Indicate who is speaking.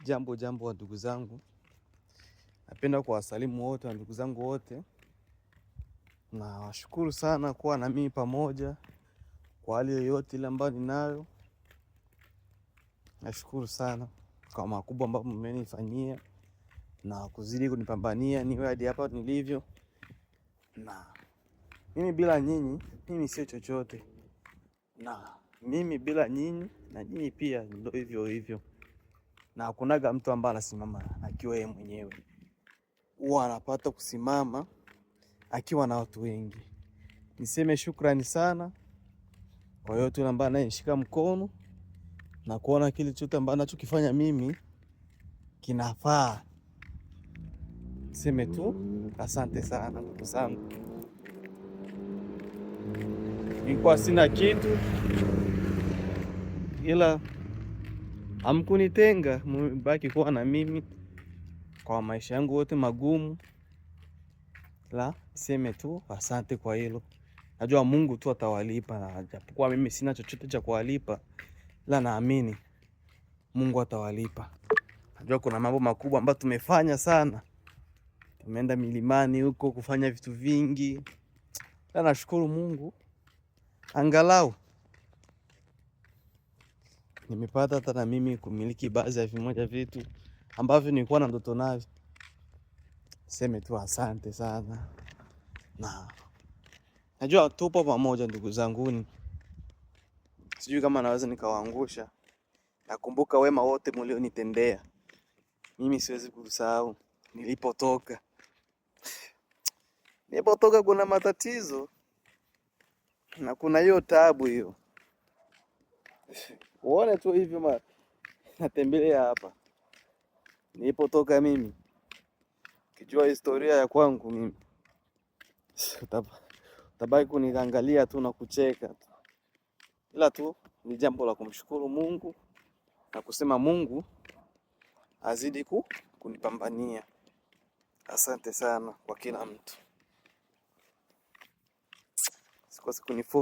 Speaker 1: Jambo wa ndugu zangu, napenda kuwasalimu wote wa ndugu zangu wote, na washukuru sana kuwa na mimi pamoja kwa hali yoyote ile ambayo ninayo. Nashukuru sana kwa makubwa ambayo mmenifanyia na kuzidi kunipambania niwe hadi hapa nilivyo. Na mimi bila nyinyi, mimi sio chochote, na mimi bila nyinyi na nyinyi pia ndio hivyo hivyo. Na hakunaga mtu ambaye anasimama akiwa yeye mwenyewe, huwa anapata kusimama akiwa na watu wengi. Niseme shukrani sana kwa yote yule ambaye ananishika mkono na kuona kile chote ambacho ninachokifanya mimi kinafaa. Niseme tu asante sana ndugu zangu. Nilikuwa sina kitu, ila hamkunitenga, mbaki kuwa na mimi kwa maisha yangu yote magumu. La, niseme tu asante kwa hilo. Najua Mungu tu atawalipa, na japokuwa mimi sina chochote cha kuwalipa, la naamini Mungu atawalipa. Najua kuna mambo makubwa ambayo tumefanya sana. Tumeenda milimani huko kufanya vitu vingi. Na nashukuru Mungu, angalau nimepata hata na mimi kumiliki baadhi ya vimoja vitu ambavyo nilikuwa na ndoto navyo. Sema tu asante sana. Na najua tupo pamoja ndugu zanguni. Sijui kama naweza nikawaangusha. Nakumbuka wema wote mlionitendea. Mimi siwezi kusahau nilipotoka. Nilipotoka kuna matatizo na kuna hiyo taabu hiyo. Uone tu hivyo natembelea hapa. Nilipotoka mimi, ukijua historia ya kwangu mimi, utabaki kuniangalia tu na kucheka tu. Ila tu ni jambo la kumshukuru Mungu na kusema Mungu azidi kunipambania. Asante sana kwa kila mtu. Sikose kunifollow.